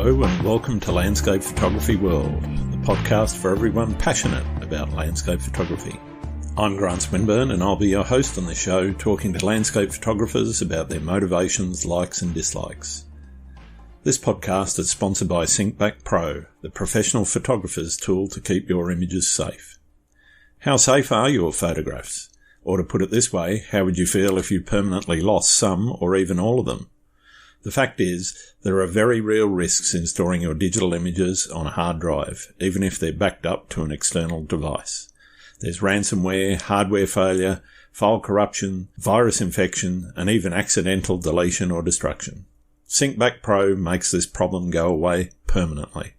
Hello and welcome to Landscape Photography World, the podcast for everyone passionate about landscape photography. I'm Grant Swinburne and I'll be your host on the show, talking to landscape photographers about their motivations, likes and dislikes. This podcast is sponsored by Outback Pro, the professional photographer's tool to keep your images safe. How safe are your photographs? Or to put it this way, how would you feel if you permanently lost some or even all of them? The fact is, there are very real risks in storing your digital images on a hard drive, even if they're backed up to an external device. There's ransomware, hardware failure, file corruption, virus infection, and even accidental deletion or destruction. Outback Pro makes this problem go away permanently.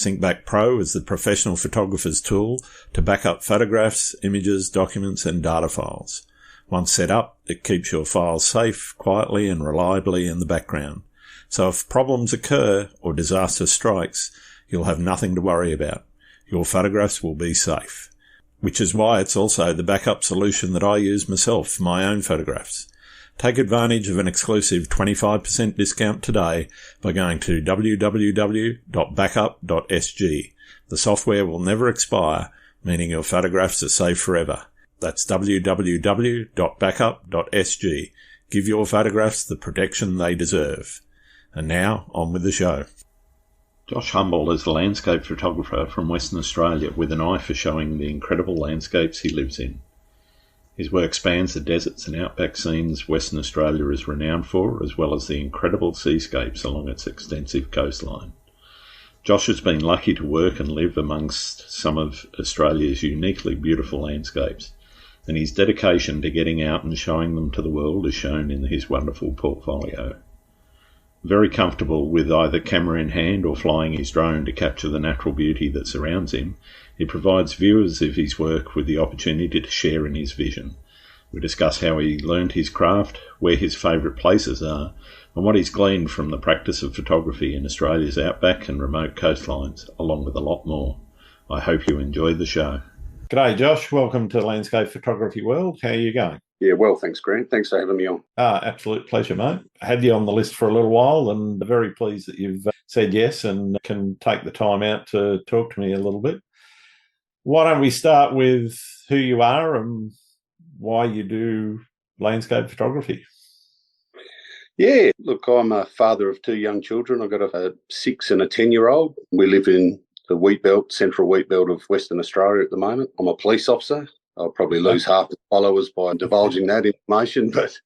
Outback Pro is the professional photographer's tool to back up photographs, images, documents, and data files. Once set up, it keeps your files safe, quietly and reliably in the background. So if problems occur or disaster strikes, you'll have nothing to worry about. Your photographs will be safe. Which is why it's also the backup solution that I use myself for my own photographs. Take advantage of an exclusive 25% discount today by going to www.backup.sg. The software will never expire, meaning your photographs are safe forever. That's www.backup.sg. Give your photographs the protection they deserve. And now, on with the show. Josh Humboldt is a landscape photographer from Western Australia with an eye for showing the incredible landscapes he lives in. His work spans the deserts and outback scenes Western Australia is renowned for, as well as the incredible seascapes along its extensive coastline. Josh has been lucky to work and live amongst some of Australia's uniquely beautiful landscapes, and his dedication to getting out and showing them to the world is shown in his wonderful portfolio. Very comfortable with either camera in hand or flying his drone to capture the natural beauty that surrounds him, he provides viewers of his work with the opportunity to share in his vision. We discuss how he learned his craft, where his favourite places are, and what he's gleaned from the practice of photography in Australia's outback and remote coastlines, along with a lot more. I hope you enjoy the show. G'day Josh, welcome to Landscape Photography World. How are you going? Yeah, well, thanks, Grant. Thanks for having me on. Absolute pleasure, mate. I had you on the list for a little while and very pleased that you've said yes and can take the time out to talk to me a little bit. Why don't we start with who you are and why you do landscape photography? Yeah, look, I'm a father of two young children. I've got a 6 and a 10-year-old. We live in the wheat belt, central wheat belt of Western Australia at the moment. I'm a police officer. I'll probably lose half the followers by divulging that information, but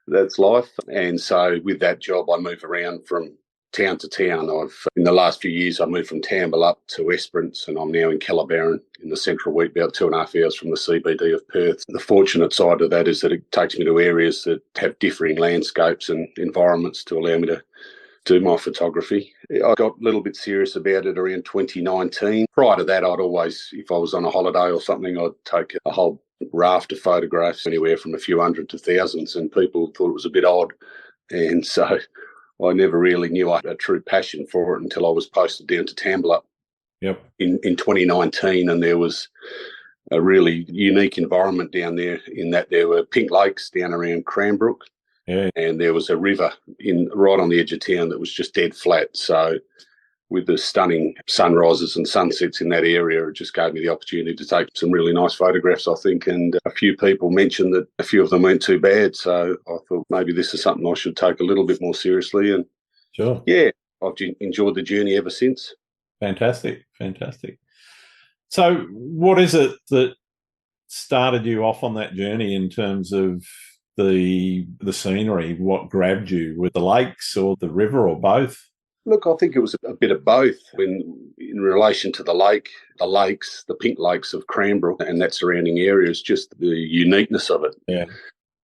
that's life. And so with that job, I move around from town to town. In the last few years, I moved from Tamble up to Esperance, and I'm now in Calabarin in the central wheat belt, 2.5 hours from the CBD of Perth. The fortunate side of that is that it takes me to areas that have differing landscapes and environments to allow me to do my photography. I got a little bit serious about it around 2019. Prior to that, I'd always, if I was on a holiday or something, I'd take a whole raft of photographs, anywhere from a few hundred to thousands, and people thought it was a bit odd. And so I never really knew I had a true passion for it until I was posted down to Tamble in 2019, and there was a really unique environment down there in that there were pink lakes down around Cranbrook. Yeah. And there was a river right on the edge of town that was just dead flat. So with the stunning sunrises and sunsets in that area, it just gave me the opportunity to take some really nice photographs, I think. And a few people mentioned that a few of them weren't too bad. So I thought maybe this is something I should take a little bit more seriously. And sure, yeah, I've enjoyed the journey ever since. Fantastic. So what is it that started you off on that journey in terms of the scenery? What grabbed you, with the lakes or the river or both? Look, I think it was a bit of both. In relation to the lakes, the pink lakes of Cranbrook and that surrounding area, is just the uniqueness of it. Yeah.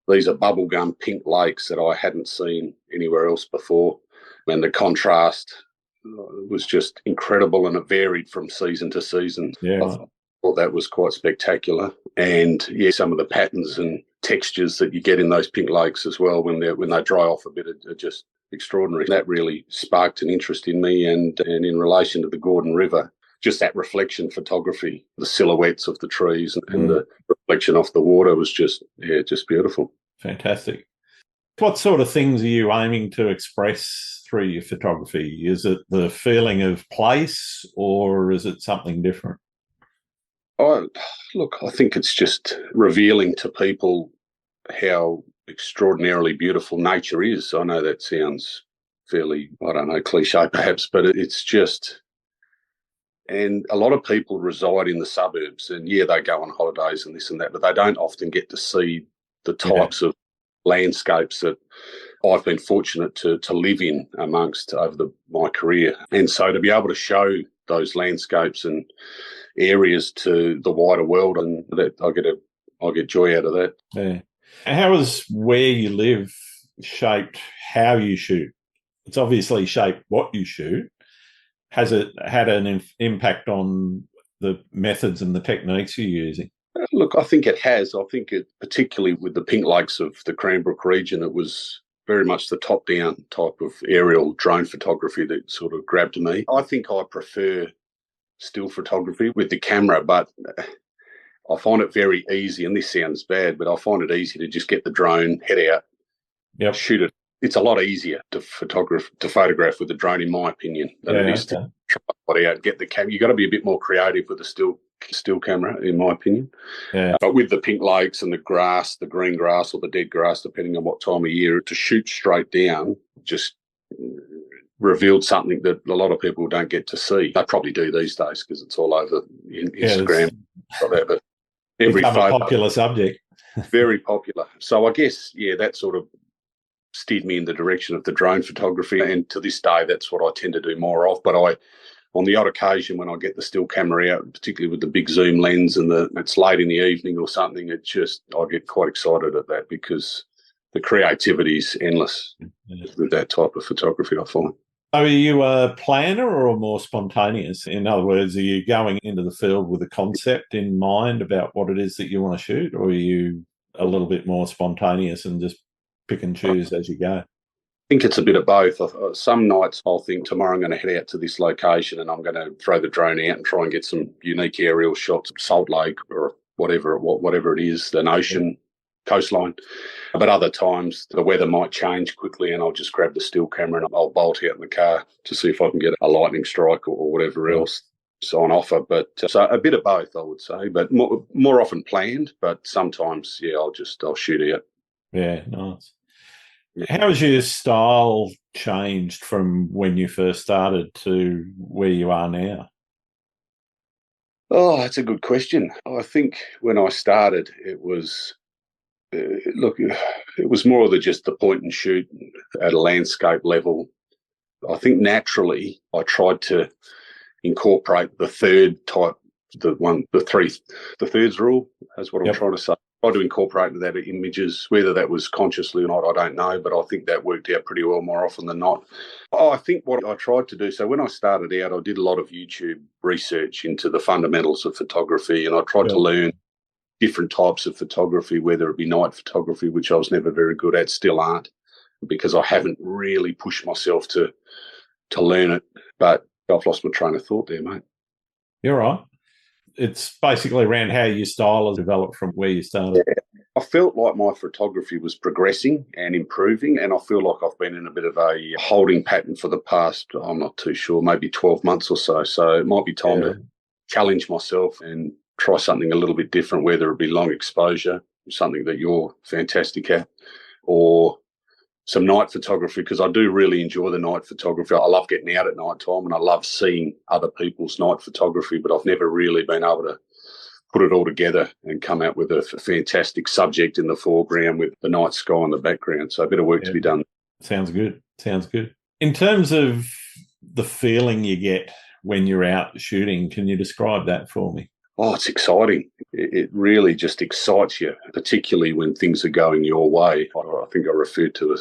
These are bubblegum pink lakes that I hadn't seen anywhere else before. And the contrast was just incredible, and it varied from season to season. Yeah. I thought that was quite spectacular. And yeah, some of the patterns and textures that you get in those pink lakes as well, when they dry off a bit, are just extraordinary. That really sparked an interest in me. And in relation to the Gordon River, just that reflection photography, the silhouettes of the trees and the reflection off the water was just beautiful. Fantastic. What sort of things are you aiming to express through your photography? Is it the feeling of place or is it something different? I think it's just revealing to people how extraordinarily beautiful nature is. I know that sounds fairly, I don't know, cliche perhaps, but it's just, and a lot of people reside in the suburbs and yeah, they go on holidays and this and that, but they don't often get to see the types of landscapes that I've been fortunate to live in amongst over my career. And so to be able to show those landscapes and areas to the wider world, and that I get joy out of that. Yeah. How has where you live shaped how you shoot? It's obviously shaped what you shoot. Has it had an impact on the methods and the techniques you're using? Look, I think it has. I think it, particularly with the Pink Lakes of the Cranbrook region, it was very much the top-down type of aerial drone photography that sort of grabbed me. I think I prefer still photography with the camera, but I find it very easy, and this sounds bad, but I find it easy to just get the drone, head out, shoot it. It's a lot easier to photograph with the drone, in my opinion, than it is to try it out, get the camera. You've got to be a bit more creative with a still camera, in my opinion. Yeah. But with the Pink Lakes and the grass, the green grass or the dead grass, depending on what time of year, to shoot straight down just revealed something that a lot of people don't get to see. They probably do these days because it's all over Instagram. But every become a popular subject. Very popular. So I guess, yeah, that sort of steered me in the direction of the drone photography. And to this day, that's what I tend to do more of. But on the odd occasion when I get the still camera out, particularly with the big zoom lens and it's late in the evening or something, I get quite excited at that because the creativity is endless with that type of photography, I find. Are you a planner or more spontaneous? In other words, are you going into the field with a concept in mind about what it is that you want to shoot, or are you a little bit more spontaneous and just pick and choose as you go? I think it's a bit of both. Some nights I'll think tomorrow I'm going to head out to this location and I'm going to throw the drone out and try and get some unique aerial shots, Salt Lake or whatever it is, an ocean, coastline. But other times the weather might change quickly and I'll just grab the still camera and I'll bolt out in the car to see if I can get a lightning strike or whatever else is on offer. But so a bit of both, I would say, but more often planned. But sometimes, yeah, I'll shoot out. Yeah, nice. How has your style changed from when you first started to where you are now? Oh, that's a good question. I think when I started, it was, it was more than just the point and shoot at a landscape level. I think naturally I tried to incorporate the third type, the thirds rule, is what I'm trying to say. I tried to incorporate that images, whether that was consciously or not, I don't know, but I think that worked out pretty well more often than not. I think what I tried to do, so when I started out, I did a lot of YouTube research into the fundamentals of photography, and I tried to learn different types of photography, whether it be night photography, which I was never very good at, still aren't, because I haven't really pushed myself to learn it. But I've lost my train of thought there, mate. You're right. It's basically around how your style has developed from where you started. Yeah. I felt like my photography was progressing and improving, and I feel like I've been in a bit of a holding pattern for the past, I'm not too sure, maybe 12 months or so. So it might be time to challenge myself and try something a little bit different, whether it be long exposure, something that you're fantastic at, or some night photography, because I do really enjoy the night photography. I love getting out at night time and I love seeing other people's night photography, but I've never really been able to put it all together and come out with a fantastic subject in the foreground with the night sky in the background. So a bit of work to be done. Sounds good. In terms of the feeling you get when you're out shooting, can you describe that for me? Oh, it's exciting. It really just excites you, particularly when things are going your way. I think I referred to it.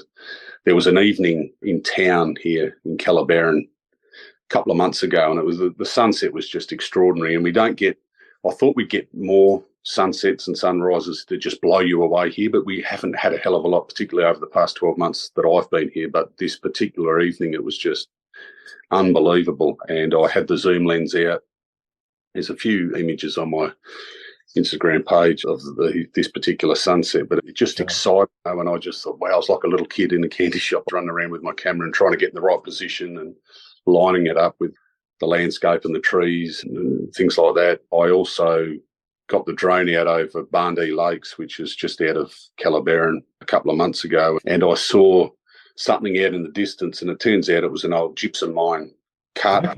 There was an evening in town here in Calabarin a couple of months ago, and it was the sunset was just extraordinary. And I thought we'd get more sunsets and sunrises to just blow you away here, but we haven't had a hell of a lot, particularly over the past 12 months that I've been here. But this particular evening, it was just unbelievable. And I had the zoom lens out. There's a few images on my Instagram page of this particular sunset, but it just excited me, and I just thought, wow, I was like a little kid in a candy shop running around with my camera and trying to get in the right position and lining it up with the landscape and the trees and things like that. I also got the drone out over Barndee Lakes, which is just out of Calabarin, a couple of months ago, and I saw something out in the distance, and it turns out it was an old gypsum mine cart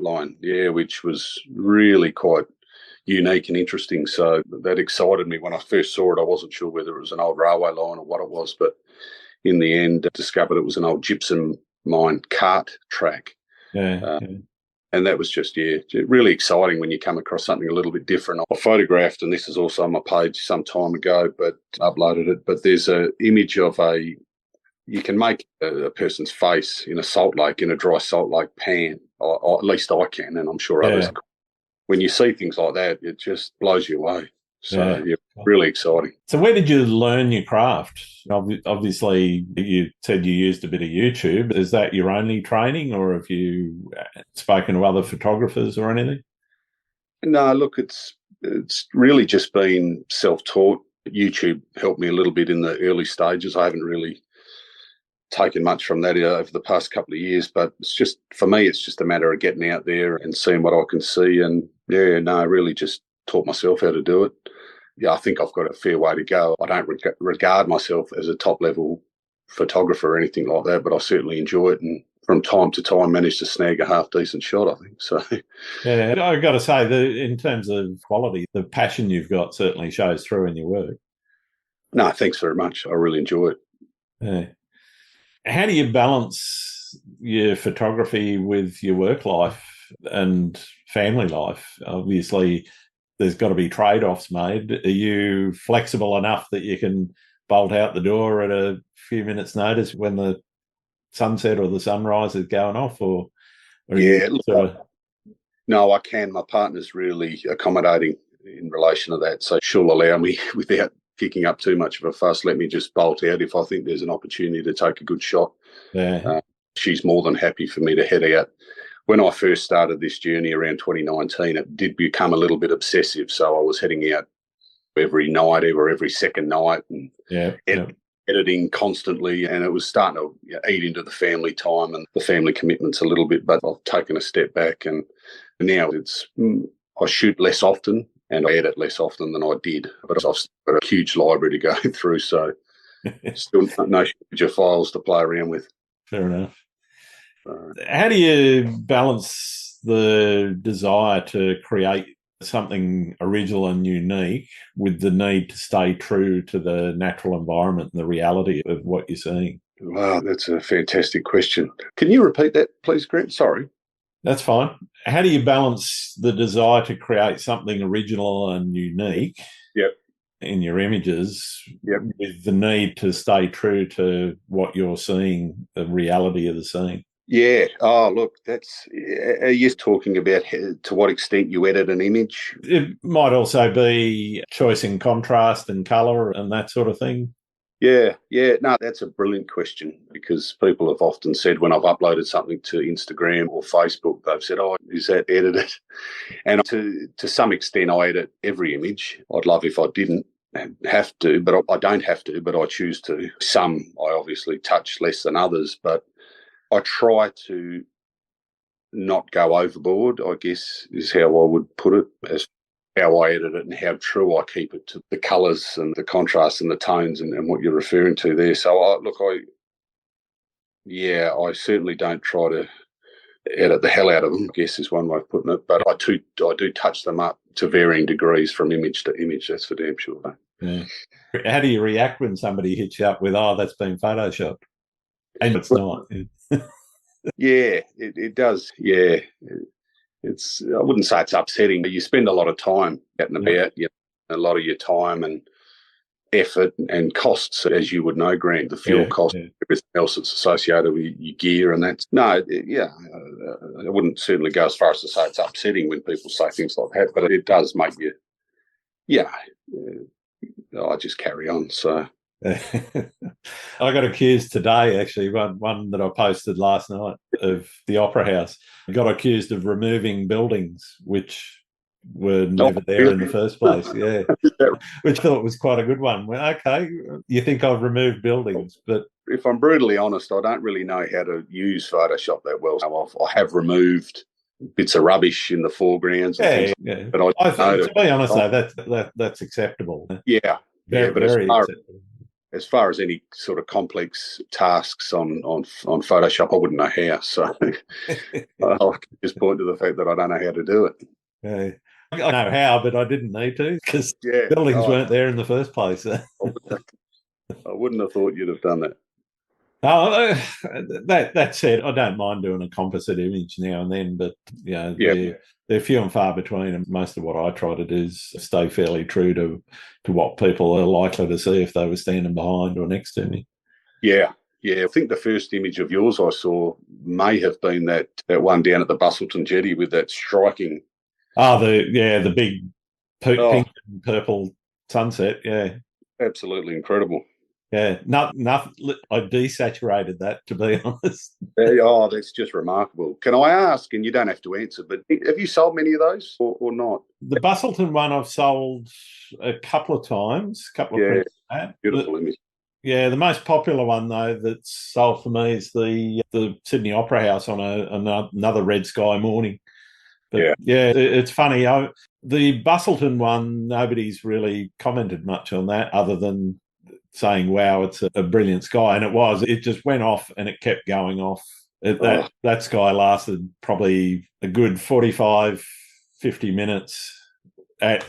line, which was really quite unique and interesting. So that excited me. When I first saw it, I wasn't sure whether it was an old railway line or what it was, but in the end, I discovered it was an old gypsum mine cart track. And that was just, really exciting when you come across something a little bit different. I photographed, and this is also on my page some time ago, but uploaded it. But there's an image of you can make a person's face in a salt lake, in a dry salt lake pan. Or at least I can, and I'm sure others can. When you see things like that, it just blows you away. So, really exciting. So where did you learn your craft? Obviously, you said you used a bit of YouTube. Is that your only training, or have you spoken to other photographers or anything? No, look, it's really just been self-taught. YouTube helped me a little bit in the early stages. I haven't really taken much from that over the past couple of years, but it's just, for me, it's just a matter of getting out there and seeing what I can see. And I really just taught myself how to do it. I think I've got a fair way to go. I don't regard myself as a top-level photographer or anything like that, but I certainly enjoy it, and from time to time manage to snag a half-decent shot, I think. So, I've got to say, in terms of quality, the passion you've got certainly shows through in your work. No, thanks very much. I really enjoy it. Yeah. How do you balance your photography with your work life and family life? Obviously, there's got to be trade-offs made. Are you flexible enough that you can bolt out the door at a few minutes' notice when the sunset or the sunrise is going off? Or No, I can. My partner's really accommodating in relation to that, so she'll allow me, without kicking up too much of a fuss, let me just bolt out if I think there's an opportunity to take a good shot. She's more than happy for me to head out. When I first started this journey around 2019, it did become a little bit obsessive. So I was heading out every night or every second night and editing constantly, and it was starting to eat into the family time and the family commitments a little bit. But I've taken a step back, and now I shoot less often and I edit less often than I did. But I've got a huge library to go through, so still no shortage of files to play around with. Fair enough. How do you balance the desire to create something original and unique with the need to stay true to the natural environment and the reality of what you're seeing? Wow, that's a fantastic question. Can you repeat that, please, Grant? Sorry. That's fine. How do you balance the desire to create something original and unique in your images with the need to stay true to what you're seeing, the reality of the scene? Yeah. Oh, look, are you talking about to what extent you edit an image? It might also be choice in contrast and colour and that sort of thing. Yeah. No, that's a brilliant question, because people have often said when I've uploaded something to Instagram or Facebook, they've said, oh, is that edited? And to some extent, I edit every image. I'd love if I didn't have to, but I don't have to, but I choose to. Some I obviously touch less than others, but I try to not go overboard, I guess, is how I would put it, as how I edit it and how true I keep it to the colours and the contrast and the tones and what you're referring to there. So, I certainly don't try to edit the hell out of them, I guess is one way of putting it. But I do touch them up to varying degrees from image to image, that's for damn sure. Yeah. How do you react when somebody hits you up with, oh, that's been photoshopped? And it's not. Yeah, it does. Yeah. I wouldn't say it's upsetting, but you spend a lot of time out and about, a lot of your time and effort and costs, as you would know, Grant, the fuel cost, everything else that's associated with your gear, and that's I wouldn't certainly go as far as to say it's upsetting when people say things like that, but it does make you, I just carry on. So I got accused today, actually, one that I posted last night, of the Opera House. I got accused of removing buildings, which were never there in the first place. Yeah, which I thought was quite a good one. Well, okay, you think I've removed buildings, but if I'm brutally honest, I don't really know how to use Photoshop that well. I have removed bits of rubbish in the foregrounds and things, but I think, to be honest, though, that's acceptable. Yeah, very, but very acceptable. As far as any sort of complex tasks on Photoshop, I wouldn't know how. So I'll just point to the fact that I don't know how to do it. Yeah. I know how, but I didn't need to because buildings weren't there in the first place. I wouldn't have thought you'd have done that. Oh, that said, I don't mind doing a composite image now and then, but they're few and far between, and most of what I try to do is stay fairly true to what people are likely to see if they were standing behind or next to me. Yeah. I think the first image of yours I saw may have been that one down at the Bustleton Jetty with that striking. Oh, the big pink and purple sunset. Yeah, absolutely incredible. Yeah, nothing. I desaturated that, to be honest. That's just remarkable. Can I ask, and you don't have to answer, but have you sold many of those or not? The Bustleton one I've sold a couple of times, prints of that. Beautiful image. Yeah, the most popular one, though, that's sold for me is the Sydney Opera House on another red sky morning. But it's funny. The Bustleton one, nobody's really commented much on that other than saying, wow, it's a brilliant sky. And it was. It just went off and it kept going off. That sky lasted probably a good 45, 50 minutes at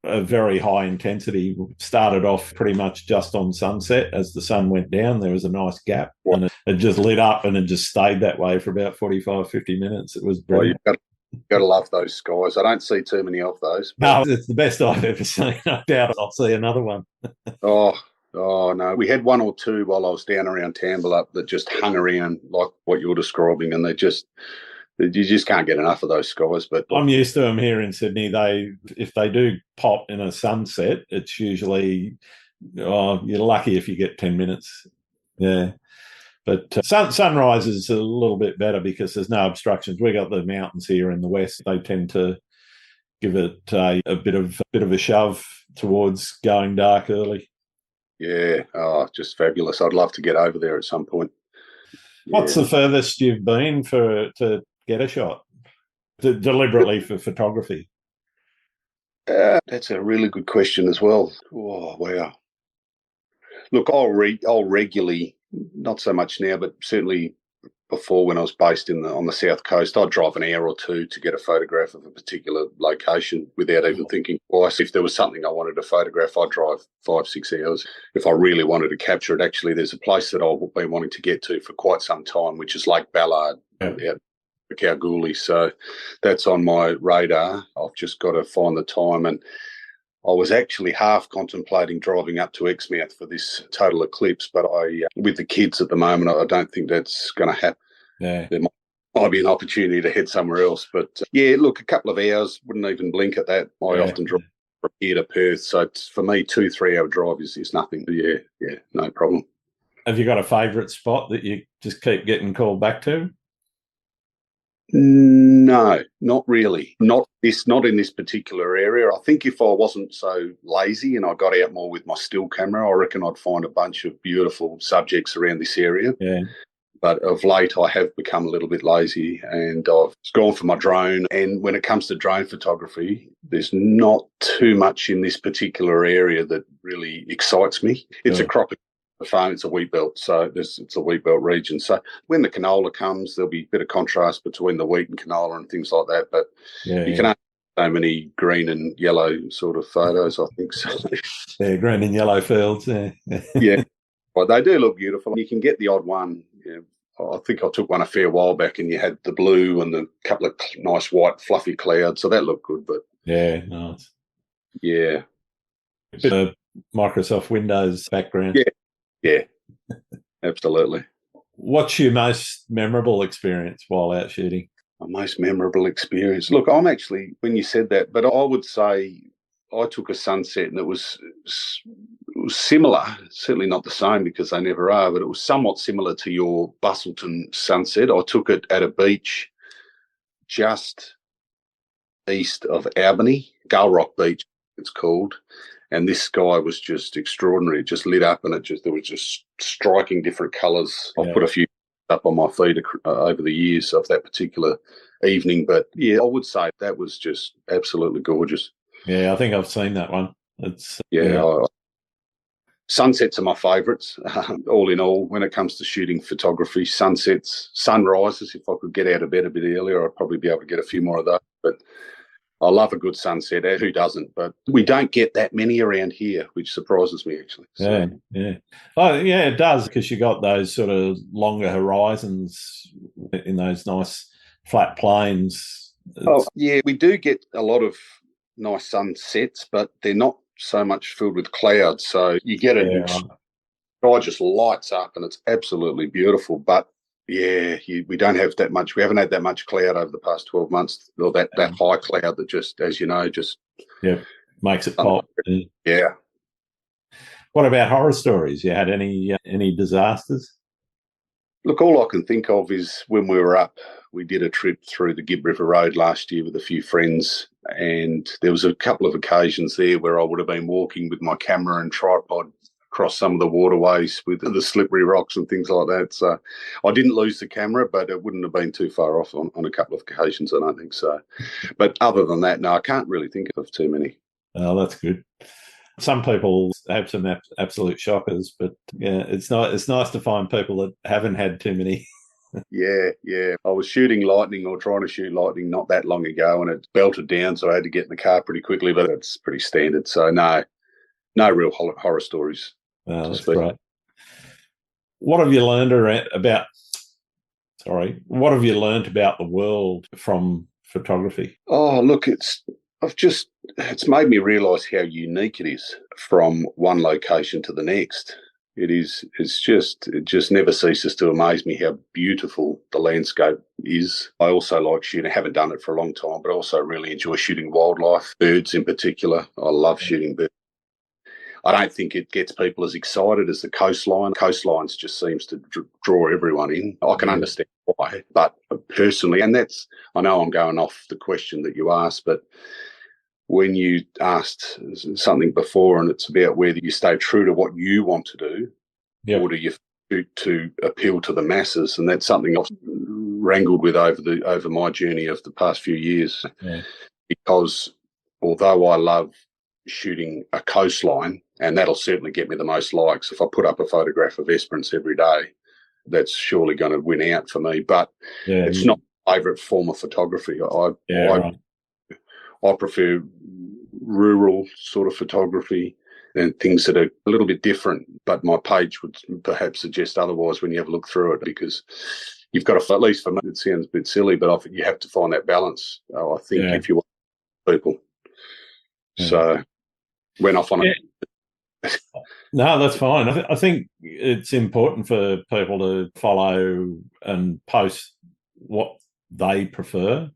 a very high intensity. Started off pretty much just on sunset. As the sun went down, there was a nice gap and it just lit up and it just stayed that way for about 45, 50 minutes. It was brilliant. You've got to love those skies. I don't see too many of those. No, it's the best I've ever seen. I doubt I'll see another one. Oh, no. We had one or two while I was down around Tambalup that just hung around like what you're describing, and you just can't get enough of those skies. But I'm used to them here in Sydney. If they do pop in a sunset, it's usually, you're lucky if you get 10 minutes. Yeah. But sunrise is a little bit better because there's no obstructions. We got the mountains here in the west. They tend to give it a bit of a shove towards going dark early. Yeah, just fabulous. I'd love to get over there at some point. What's the furthest you've been to get a shot deliberately for photography? That's a really good question as well. Oh, wow. Look, I'll regularly, not so much now, but certainly before when I was based on the south coast, I'd drive an hour or two to get a photograph of a particular location without even thinking twice. If there was something I wanted to photograph, I'd drive 5-6 hours. If I really wanted to capture it, actually, there's a place that I've been wanting to get to for quite some time, which is Lake Ballard out for Kalgoorlie. So that's on my radar. I've just got to find the time. And I was actually half contemplating driving up to Exmouth for this total eclipse, but with the kids at the moment, I don't think that's going to happen. Yeah. There might be an opportunity to head somewhere else. But look, a couple of hours, wouldn't even blink at that. I often drive from here to Perth. So for me, 2-3 hour drive is nothing. Yeah, no problem. Have you got a favourite spot that you just keep getting called back to? No, not really. Not in this particular area. I think if I wasn't so lazy and I got out more with my still camera, I reckon I'd find a bunch of beautiful subjects around this area. Yeah. But of late, I have become a little bit lazy and I've gone for my drone. And when it comes to drone photography, there's not too much in this particular area that really excites me. It's a crop of the farm, it's a wheat belt, so it's a wheat belt region. So when the canola comes, there'll be a bit of contrast between the wheat and canola and things like that. But you can only so many green and yellow sort of photos, I think. So. Yeah, green and yellow fields. Yeah, but they do look beautiful. You can get the odd one. I think I took one a fair while back, and you had the blue and the couple of nice white fluffy clouds, so that looked good. But nice. Yeah, a bit of Microsoft Windows background. Yeah, absolutely. What's your most memorable experience while out shooting? My most memorable experience. Look, I'm actually, when you said that, but I would say I took a sunset and it was similar, certainly not the same because they never are, but it was somewhat similar to your Bustleton sunset. I took it at a beach just east of Albany, Gull Rock Beach, it's called. And this sky was just extraordinary. It just lit up, and there was just striking different colours. I've put a few up on my feed over the years of that particular evening. But yeah, I would say that was just absolutely gorgeous. Yeah, I think I've seen that one. It's sunsets are my favourites. All in all, when it comes to shooting photography, sunsets, sunrises. If I could get out of bed a bit earlier, I'd probably be able to get a few more of those. But I love a good sunset. Who doesn't? But we don't get that many around here, which surprises me, actually. So. Yeah. Oh, yeah, it does, because you got those sort of longer horizons in those nice flat plains. Yeah, we do get a lot of nice sunsets, but they're not so much filled with clouds. So you get sky just lights up, and it's absolutely beautiful. But yeah, we don't have that much. We haven't had that much cloud over the past 12 months, or that high cloud that just, as you know, just makes it pop. Yeah. What about horror stories? You had any disasters? Look, all I can think of is when we were up, we did a trip through the Gibb River Road last year with a few friends, and there was a couple of occasions there where I would have been walking with my camera and tripod across some of the waterways with the slippery rocks and things like that. So I didn't lose the camera, but it wouldn't have been too far off on a couple of occasions, I don't think so. But other than that, no, I can't really think of too many. Oh, that's good. Some people have some absolute shockers, but yeah, it's nice to find people that haven't had too many. Yeah. I was shooting lightning, or trying to shoot lightning, not that long ago, and it belted down, so I had to get in the car pretty quickly, but it's pretty standard. So no real horror stories. Oh, that's great. What have you learned about the world from photography? Oh, look, it's made me realise how unique it is from one location to the next. It just never ceases to amaze me how beautiful the landscape is. I also like shooting. I haven't done it for a long time, but I also really enjoy shooting wildlife, birds in particular. I love shooting birds. I don't think it gets people as excited as the coastline. Coastlines just seems to draw everyone in. I can understand why, but personally, and I know I'm going off the question that you asked, but when you asked something before, and it's about whether you stay true to what you want to do, or do you shoot to appeal to the masses, and that's something I've wrangled with over my journey of the past few years. Because although I love shooting a coastline, and that'll certainly get me the most likes. If I put up a photograph of Esperance every day, that's surely going to win out for me. But it's not my favourite form of photography. I prefer rural sort of photography and things that are a little bit different. But my page would perhaps suggest otherwise when you have a look through it, because you've got to, at least for me, it sounds a bit silly, but you have to find that balance, I think, if you want people. So went off on it. No, that's fine. I think it's important for people to follow and post what they prefer.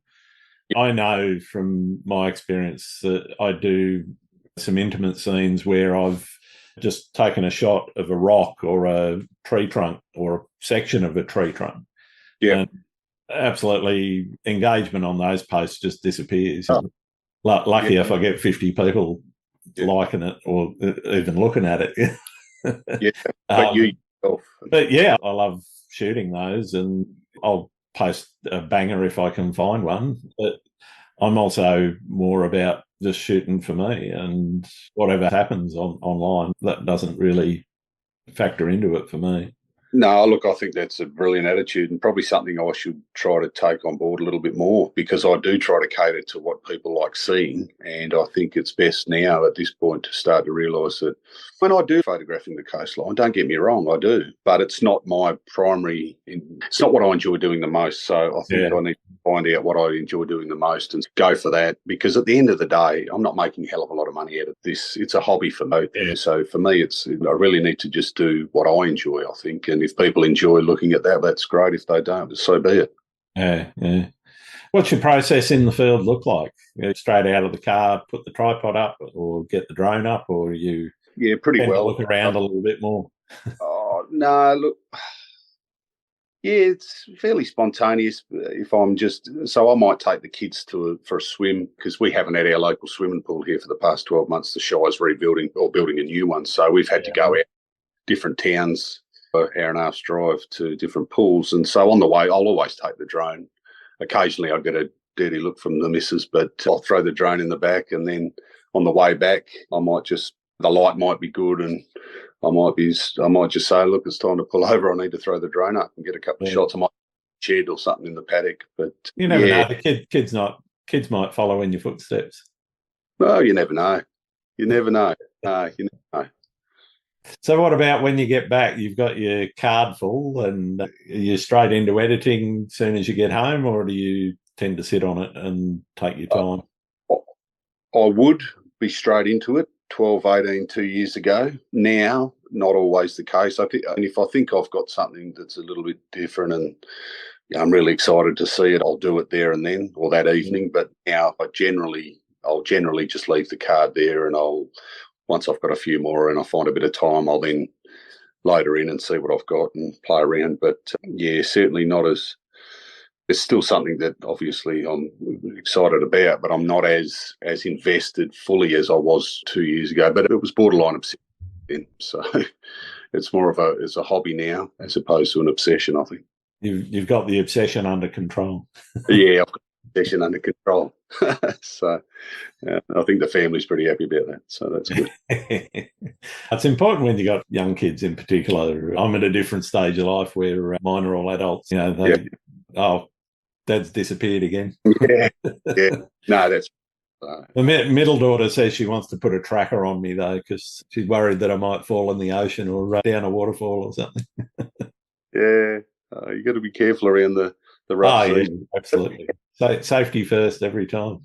I know from my experience that I do some intimate scenes where I've just taken a shot of a rock or a tree trunk or a section of a tree trunk. Yeah. And absolutely, engagement on those posts just disappears. Lucky if I get 50 people liking it or even looking at it. But yeah, I love shooting those, and I'll post a banger if I can find one. But I'm also more about just shooting for me, and whatever happens online, that doesn't really factor into it for me. No, look, I think that's a brilliant attitude, and probably something I should try to take on board a little bit more, because I do try to cater to what people like seeing. And I think it's best now at this point to start to realise that when I do photographing the coastline, don't get me wrong, I do, but it's not my primary, it's not what I enjoy doing the most. So I think I need to find out what I enjoy doing the most and go for that, because at the end of the day, I'm not making a hell of a lot of money out of this. It's a hobby for me. So for me, I really need to just do what I enjoy, I think. And if people enjoy looking at that, that's great. If they don't, so be it. Yeah. What's your process in the field look like? Straight out of the car, put the tripod up, or get the drone up, or you pretty well look around a little bit more? No, look, Yeah, it's fairly spontaneous. If I'm so I might take the kids for a swim because we haven't had our local swimming pool here for the past 12 months. The Shire's rebuilding or building a new one. So we've had to go out different towns for an hour and a half's drive to different pools. And so on the way, I'll always take the drone. Occasionally I'll get a dirty look from the missus, but I'll throw the drone in the back. And then on the way back, the light might be good and I might just say, look, it's time to pull over. I need to throw the drone up and get a couple of shots. I might shed or something in the paddock. But you never know. The kids might follow in your footsteps. Well, you never know. You never know. You never know. So what about when you get back? You've got your card full and you're straight into editing as soon as you get home, or do you tend to sit on it and take your time? I would be straight into it 12, 18, 2 years ago. Now, not always the case. And if I think I've got something that's a little bit different and I'm really excited to see it, I'll do it there and then or that evening. But now I'll generally just leave the card there and once I've got a few more and I find a bit of time, I'll then load her in and see what I've got and play around. But certainly not as. It's still something that obviously I'm excited about, but I'm not as invested fully as I was 2 years ago. But it was borderline obsession then, so it's more of a hobby now as opposed to an obsession. I think you've got the obsession under control. Yeah, I've got the obsession under control. So I think the family's pretty happy about that. So that's good. It's important when you got young kids in particular. I'm at a different stage of life where mine are all adults. Dad's disappeared again. Yeah. No, that's. The middle daughter says she wants to put a tracker on me, though, because she's worried that I might fall in the ocean or run down a waterfall or something. Yeah, you got to be careful around the rough sea. Yeah, absolutely. Safety first every time.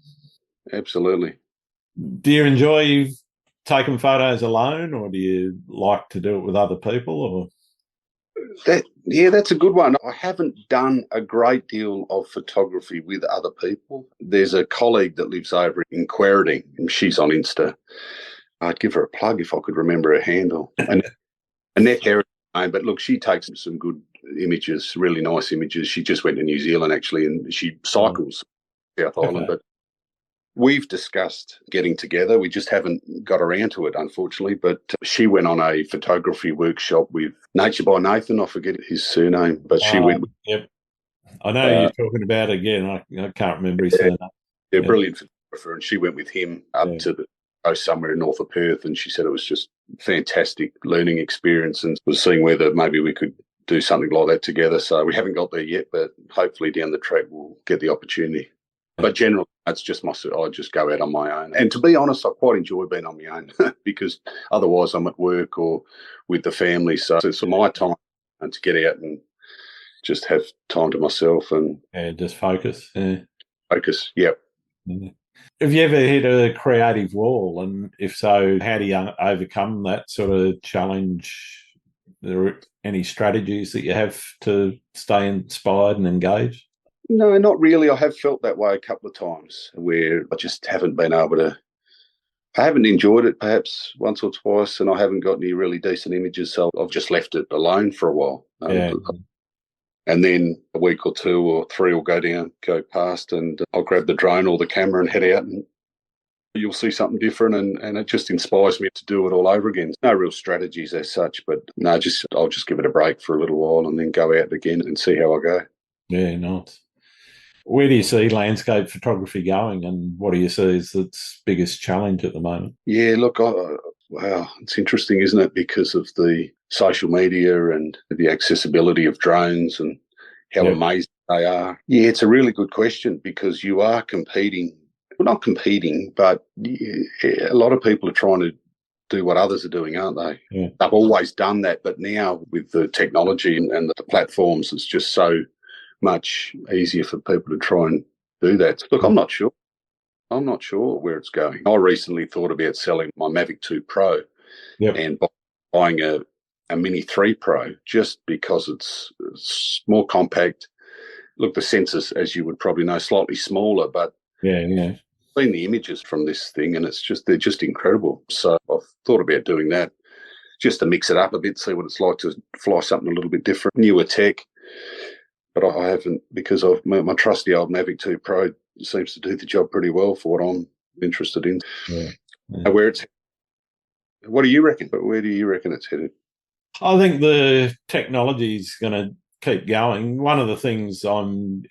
Absolutely. Do you enjoy taking photos alone, or do you like to do it with other people? Or that's a good one. I haven't done a great deal of photography with other people. There's a colleague that lives over in Quairading, and she's on Insta. I'd give her a plug if I could remember her handle. And Annette Heritage, but look, she takes some good images, really nice images. She just went to New Zealand, actually, and she cycles South Island. But we've discussed getting together. We just haven't got around to it, unfortunately. But she went on a photography workshop with Nature by Nathan. I forget his surname, but she went with. Yep. I know you're talking about again. I can't remember his surname. Yeah, brilliant photographer. And she went with him up to the coast somewhere north of Perth. And she said it was just fantastic learning experience and was seeing whether maybe we could do something like that together. So we haven't got there yet, but hopefully down the track we'll get the opportunity. But generally, it's just I just go out on my own. And to be honest, I quite enjoy being on my own because otherwise I'm at work or with the family. So it's my time to get out and just have time to myself and just focus. Yeah. Focus, yep. Mm-hmm. Have you ever hit a creative wall? And if so, how do you overcome that sort of challenge? Are there any strategies that you have to stay inspired and engaged? No, not really. I have felt that way a couple of times where I just haven't been able to. I haven't enjoyed it perhaps once or twice, and I haven't got any really decent images, so I've just left it alone for a while. And then a week or 2 or 3 will go past, and I'll grab the drone or the camera and head out, and you'll see something different, and it just inspires me to do it all over again. No real strategies as such, but no, I'll just give it a break for a little while and then go out again and see how I go. Yeah, nice. Where do you see landscape photography going, and what do you see as its biggest challenge at the moment? Yeah, look, wow, it's interesting, isn't it? Because of the social media and the accessibility of drones and how amazing they are. Yeah, it's a really good question because you are competing. Well, not competing, but a lot of people are trying to do what others are doing, aren't they? Yeah. They've always done that, but now with the technology and the platforms, it's just so much easier for people to try and do that. Look, I'm not sure. I'm not sure where it's going. I recently thought about selling my Mavic 2 Pro and buying a Mini 3 Pro just because it's more compact. Look, the sensors, as you would probably know, slightly smaller, but I've seen the images from this thing and they're just incredible. So I've thought about doing that just to mix it up a bit, see what it's like to fly something a little bit different, newer tech. but I haven't, because of my trusty old Mavic 2 Pro seems to do the job pretty well for what I'm interested in. Yeah. What do you reckon? But where do you reckon it's headed? I think the technology is going to keep going. One of the things I'm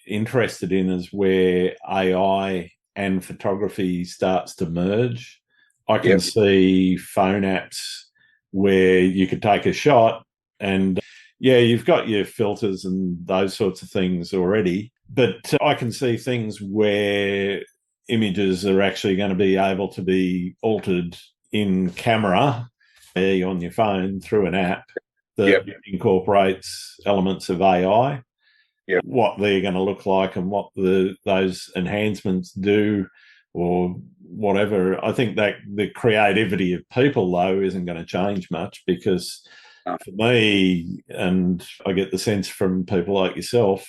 interested in is where AI and photography starts to merge. I can see phone apps where you could take a shot and, yeah, you've got your filters and those sorts of things already, but I can see things where images are actually going to be able to be altered in camera on your phone through an app that incorporates elements of AI. What they're going to look like and what those enhancements do or whatever. I think that the creativity of people, though, isn't going to change much, because for me, and I get the sense from people like yourself,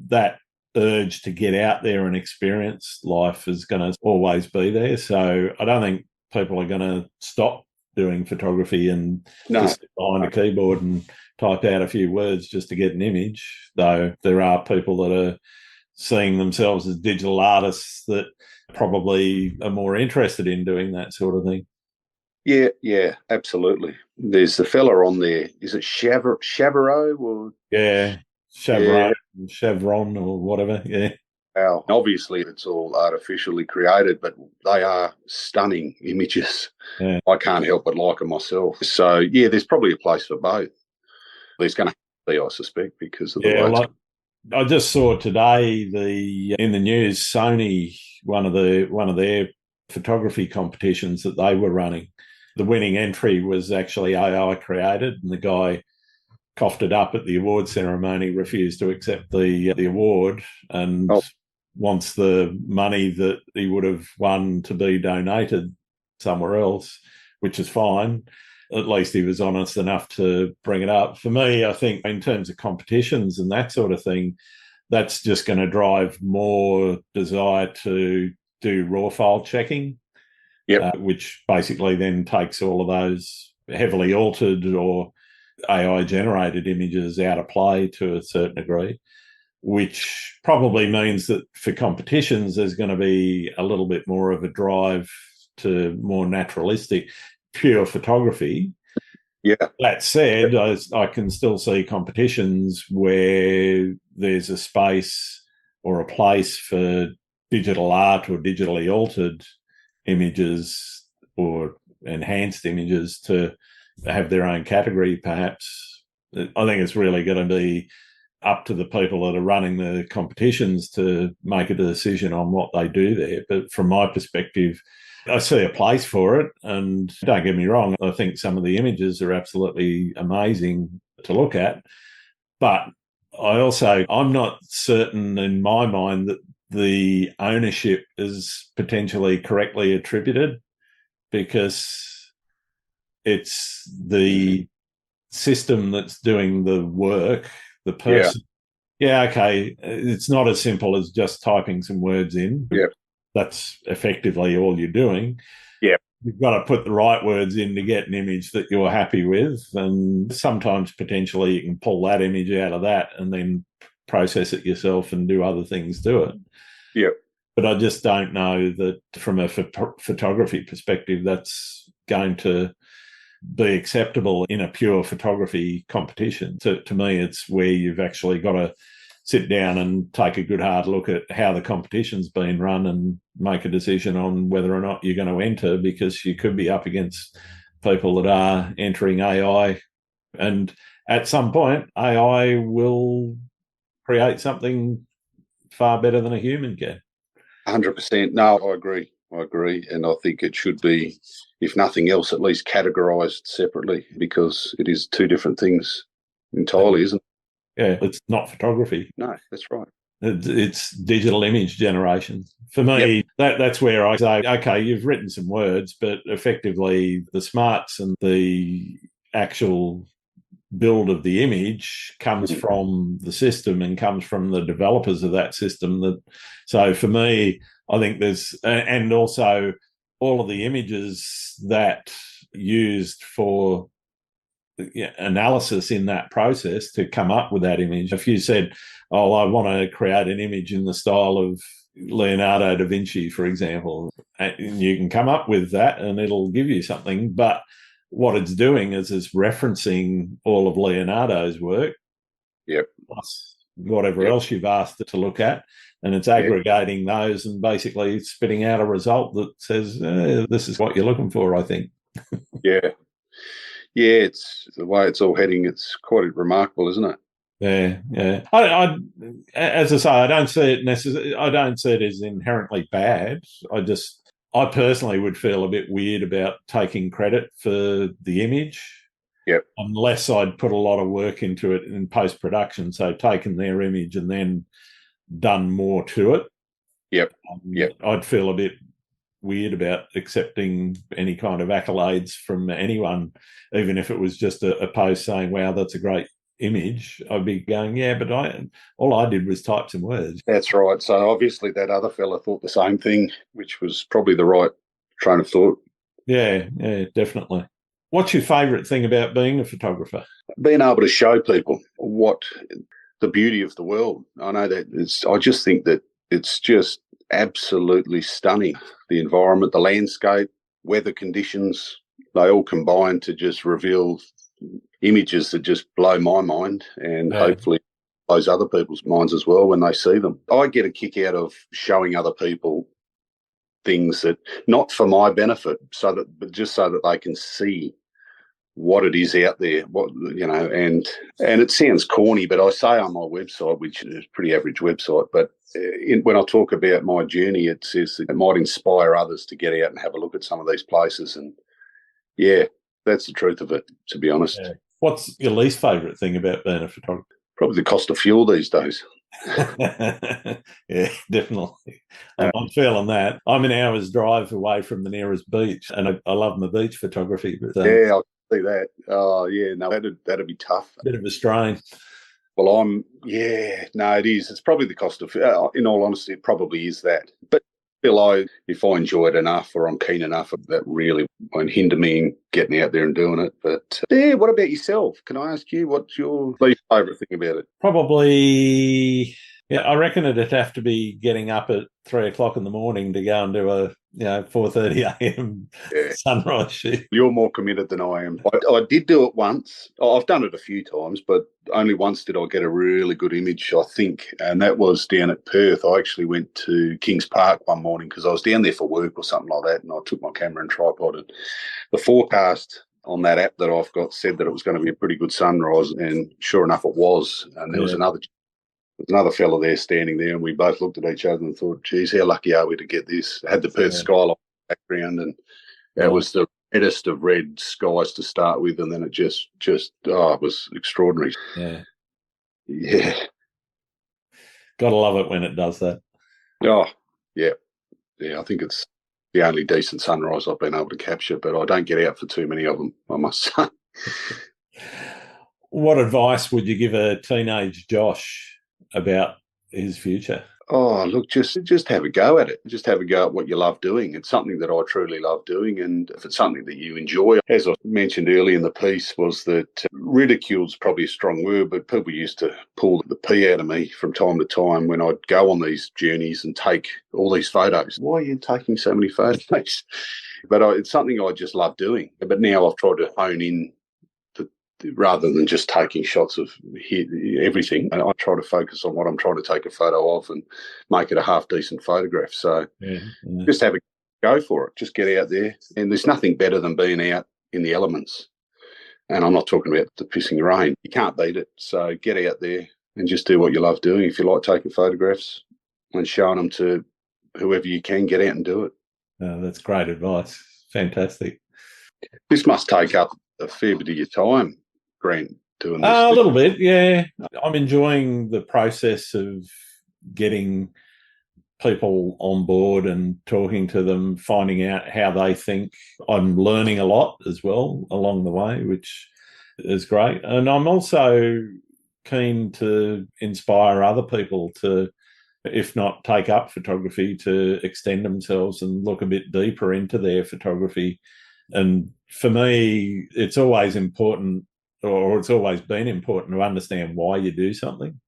that urge to get out there and experience life is going to always be there. So I don't think people are going to stop doing photography and just sit behind a keyboard and type out a few words just to get an image, though there are people that are seeing themselves as digital artists that probably are more interested in doing that sort of thing. Yeah, absolutely. There's the fella on there. Is it Chavarro? Or Chevron or whatever. Yeah. Well, obviously, it's all artificially created, but they are stunning images. Yeah. I can't help but like them myself. So, yeah, there's probably a place for both. There's going to be, I suspect, because of the way I just saw today in the news, Sony, one of their photography competitions that they were running, the winning entry was actually AI created, and the guy coughed it up at the award ceremony, refused to accept the award, and wants the money that he would have won to be donated somewhere else, which is fine. At least he was honest enough to bring it up. For me, I think in terms of competitions and that sort of thing, that's just going to drive more desire to do raw file checking, which basically then takes all of those heavily altered or AI generated images out of play to a certain degree, which probably means that for competitions, there's going to be a little bit more of a drive to more naturalistic, pure photography. Yeah. That said, I can still see competitions where there's a space or a place for digital art or digitally altered images or enhanced images to have their own category, perhaps. I think it's really going to be up to the people that are running the competitions to make a decision on what they do there. But from my perspective, I see a place for it. And don't get me wrong, I think some of the images are absolutely amazing to look at. But I'm not certain in my mind that the ownership is potentially correctly attributed, because it's the system that's doing the work, the person. Yeah, okay, it's not as simple as just typing some words in. Yeah. That's effectively all you're doing. Yeah. You've got to put the right words in to get an image that you're happy with. And sometimes potentially you can pull that image out of that and then process it yourself and do other things to it. Yeah. But I just don't know that from a photography perspective, that's going to be acceptable in a pure photography competition. To me, it's where you've actually got to sit down and take a good hard look at how the competition's been run and make a decision on whether or not you're going to enter, because you could be up against people that are entering AI. And at some point, AI will create something far better than a human can. 100%. No, I agree. And I think it should be, if nothing else, at least categorised separately, because it is two different things entirely, isn't it? Yeah, it's not photography. No, that's right. It's digital image generation. For me, that's where I say, okay, you've written some words, but effectively the smarts and the actual build of the image comes from the system and comes from the developers of that system. So for me, I think and also all of the images that used for analysis in that process to come up with that image. If you said, oh, I want to create an image in the style of Leonardo da Vinci, for example, and you can come up with that and it'll give you something. But what it's doing is it's referencing all of Leonardo's work, plus whatever else you've asked it to look at, and it's aggregating those and basically spitting out a result that says, this is what you're looking for, I think. Yeah, it's the way it's all heading. It's quite remarkable, isn't it? Yeah. I as I say, I don't see it I don't see it as inherently bad. I personally would feel a bit weird about taking credit for the image. Yep. Unless I'd put a lot of work into it in post-production, so taken their image and then done more to it. Yep. I'd feel a bit weird about accepting any kind of accolades from anyone, even if it was just a post saying, wow, that's a great image. I'd be going, yeah, but all I did was type some words. That's right. So obviously that other fella thought the same thing, which was probably the right train of thought. Yeah, definitely. What's your favourite thing about being a photographer? Being able to show people what the beauty of the world. I know that I just think that it's just absolutely stunning. The environment, the landscape, weather conditions, they all combine to just reveal images that just blow my mind, and hopefully blows other people's minds as well when they see them. I get a kick out of showing other people things that, not for my benefit, but just so that they can see what it is out there, and it sounds corny, but I say on my website, which is a pretty average website, but when I talk about my journey, it says that it might inspire others to get out and have a look at some of these places. And yeah, that's the truth of it, to be honest. Yeah. What's your least favourite thing about being a photographer? Probably the cost of fuel these days. Yeah, definitely. I'm feeling that. I'm an hour's drive away from the nearest beach, and I love my beach photography. But yeah, I'll see that. Oh, yeah, no, that'd be tough. Bit of a strain. Well, it is. It's probably the cost of, in all honesty, it probably is that. But still, if I enjoy it enough or I'm keen enough, that really won't hinder me in getting out there and doing it. But what about yourself? Can I ask you, what's your least favourite thing about it? Probably, I reckon it'd have to be getting up at 3:00 in the morning to go and do a 4:30 a.m. sunrise shoot. You're more committed than I am. I did do it once. I've done it a few times, but only once did I get a really good image, I think, and that was down at Perth. I actually went to Kings Park one morning because I was down there for work or something like that, and I took my camera and tripod, and the forecast on that app that I've got said that it was going to be a pretty good sunrise, and sure enough it was. And there was another fella there standing there, and we both looked at each other and thought, geez, how lucky are we to get this? It had the Perth skyline background, and it was the reddest of red skies to start with, and then it just it was extraordinary. Yeah. Gotta love it when it does that. Oh, yeah. I think it's the only decent sunrise I've been able to capture, but I don't get out for too many of them, I must say. What advice would you give a teenage Josh about his future? Oh, look, just have a go at it. Just have a go at what you love doing. It's something that I truly love doing, and if it's something that you enjoy, as I mentioned earlier in the piece, was that ridicule's probably a strong word, but people used to pull the pee out of me from time to time when I'd go on these journeys and take all these photos. Why are you taking so many photos? But it's something I just love doing. But now I've tried to hone in rather than just taking shots of everything. And I try to focus on what I'm trying to take a photo of and make it a half-decent photograph. So just have a go for it. Just get out there. And there's nothing better than being out in the elements. And I'm not talking about the pissing rain. You can't beat it. So get out there and just do what you love doing. If you like taking photographs and showing them to whoever you can, get out and do it. That's great advice. Fantastic. This must take up a fair bit of your time, Grant, doing this. A little bit, yeah. I'm enjoying the process of getting people on board and talking to them, finding out how they think. I'm learning a lot as well along the way, which is great. And I'm also keen to inspire other people to, if not take up photography, to extend themselves and look a bit deeper into their photography. And for me, it's always important or it's always been important to understand why you do something.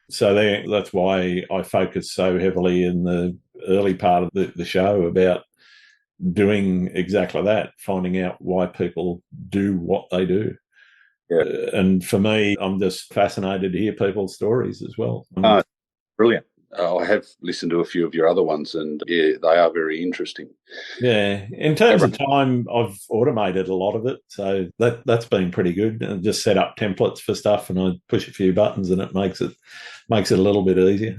So that's why I focus so heavily in the early part of the show about doing exactly that, finding out why people do what they do. Yeah. And for me, I'm just fascinated to hear people's stories as well. Brilliant. I have listened to a few of your other ones, and yeah, they are very interesting. Yeah, in terms of time, I've automated a lot of it, so that's been pretty good. I just set up templates for stuff, and I push a few buttons, and it makes it a little bit easier.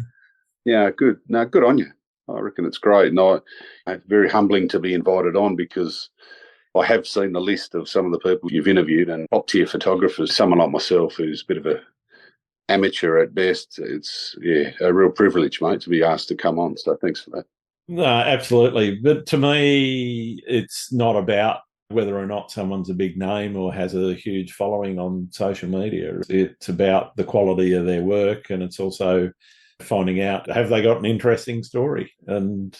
Yeah, good. No, good on you. I reckon it's great, and it's very humbling to be invited on because I have seen the list of some of the people you've interviewed, and top tier photographers. Someone like myself who's a bit of a amateur at best. It's a real privilege, mate, to be asked to come on. So thanks for that. No, absolutely. But to me, it's not about whether or not someone's a big name or has a huge following on social media. It's about the quality of their work, and it's also finding out, have they got an interesting story, and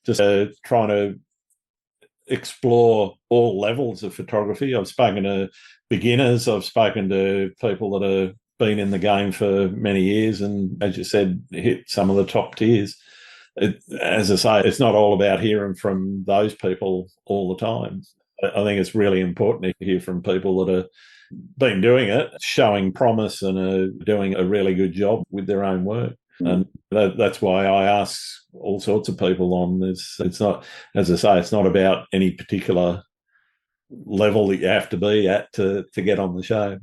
just trying to explore all levels of photography. I've spoken to beginners, I've spoken to people that have been in the game for many years, and as you said, hit some of the top tiers. As I say, it's not all about hearing from those people all the time. I think it's really important to hear from people that have been doing it, showing promise, and are doing a really good job with their own work. And that's why I ask all sorts of people on this. It's not, as I say, it's not about any particular level that you have to be at to get on the show.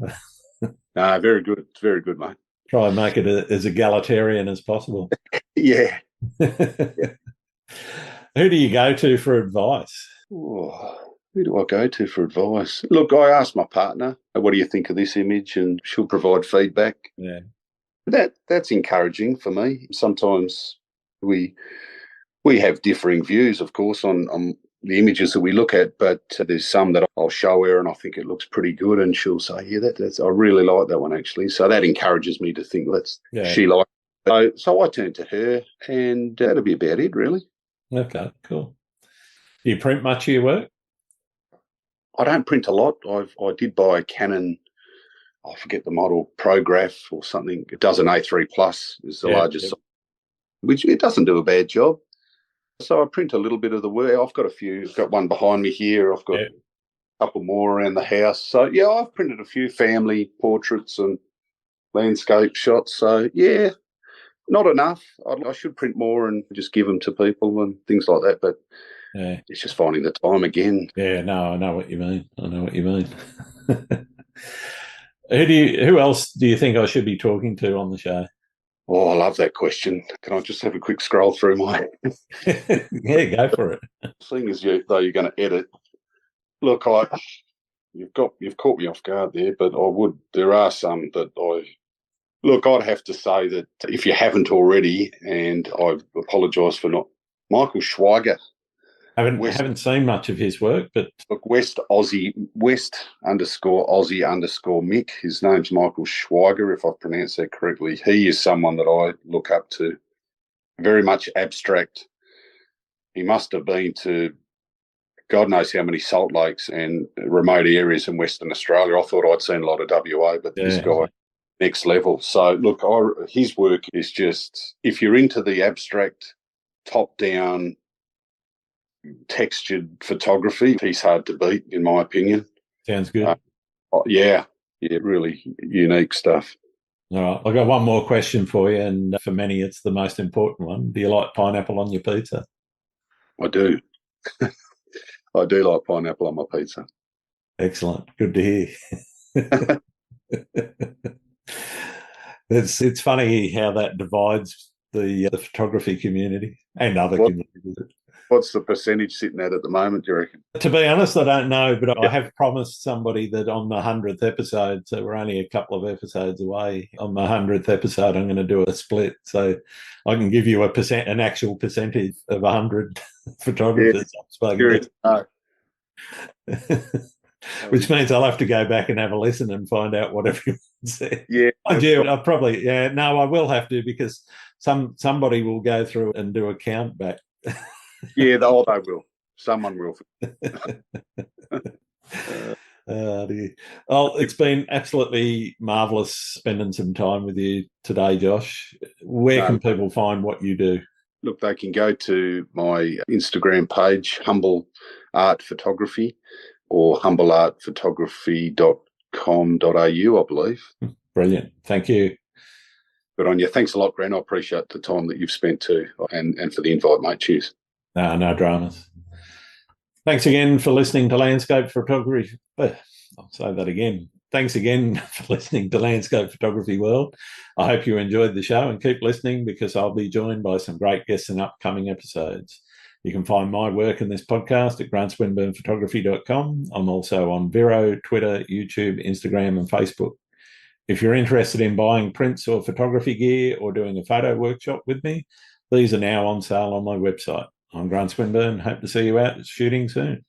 Very good. It's very good, mate. Try and make it as egalitarian as possible. Yeah. Who do you go to for advice? Oh, who do I go to for advice? Look, I asked my partner, what do you think of this image? And she'll provide feedback. Yeah. That's encouraging for me. Sometimes we have differing views, of course, on the images that we look at, but there's some that I'll show her and I think it looks pretty good, and she'll say, yeah, that's I really like that one, actually. So that encourages me to think, she likes it. So I turn to her, and that'll be about it, really. Okay, cool. Do you print much of your work? I don't print a lot. I did buy a Canon, I forget the model, Prograph or something. It does an A3 Plus, is the largest, which it doesn't do a bad job. So I print a little bit of the work. I've got one behind me here. I've got a couple more around the house. So, yeah, I've printed a few family portraits and landscape shots. So, yeah, not enough. I should print more and just give them to people and things like that. But it's just finding the time again. Yeah, no, I know what you mean. Who else do you think I should be talking to on the show? Oh, I love that question. Can I just have a quick scroll through my... Yeah, go for it. Seeing as though you're going to edit, look, you've caught me off guard there, but there are some that I'd have to say that if you haven't already, and I apologise for not, Michael Schweiger. I haven't seen much of his work, but look, West _Aussie Mick. His name's Michael Schweiger, if I've pronounced that correctly. He is someone that I look up to. Very much abstract. He must have been to God knows how many salt lakes and remote areas in Western Australia. I thought I'd seen a lot of WA, but this guy, next level. So look, his work is just, if you're into the abstract, top-down, textured photography, he's hard to beat, in my opinion. Sounds good. Really unique stuff. All right, I've got one more question for you, and for many it's the most important one. Do you like pineapple on your pizza? I do. I do like pineapple on my pizza. Excellent. Good to hear. It's funny how that divides the photography community and other communities. What's the percentage sitting at the moment, do you reckon? To be honest, I don't know, but I have promised somebody that on the 100th episode, so we're only a couple of episodes away, on the 100th episode I'm going to do a split. So I can give you an actual percentage of 100 photographers I've spoken to. Which means I'll have to go back and have a listen and find out what everyone said. Yeah. I will have to, because somebody will go through and do a count back. Yeah, they will. Someone will. Dear. Oh, it's been absolutely marvellous spending some time with you today, Josh. Where can people find what you do? Look, they can go to my Instagram page, Humble Art Photography, or humbleartphotography.com.au, I believe. Brilliant. Thank you. Good on you. Thanks a lot, Grant. I appreciate the time that you've spent too, and for the invite, mate. Cheers. No dramas. Thanks again for listening to Landscape Photography. I'll say that again. Thanks again for listening to Landscape Photography World. I hope you enjoyed the show and keep listening because I'll be joined by some great guests in upcoming episodes. You can find my work in this podcast at grantswinburnphotography.com. I'm also on Vero, Twitter, YouTube, Instagram, and Facebook. If you're interested in buying prints or photography gear or doing a photo workshop with me, these are now on sale on my website. I'm Grant Swinburne. Hope to see you out shooting soon.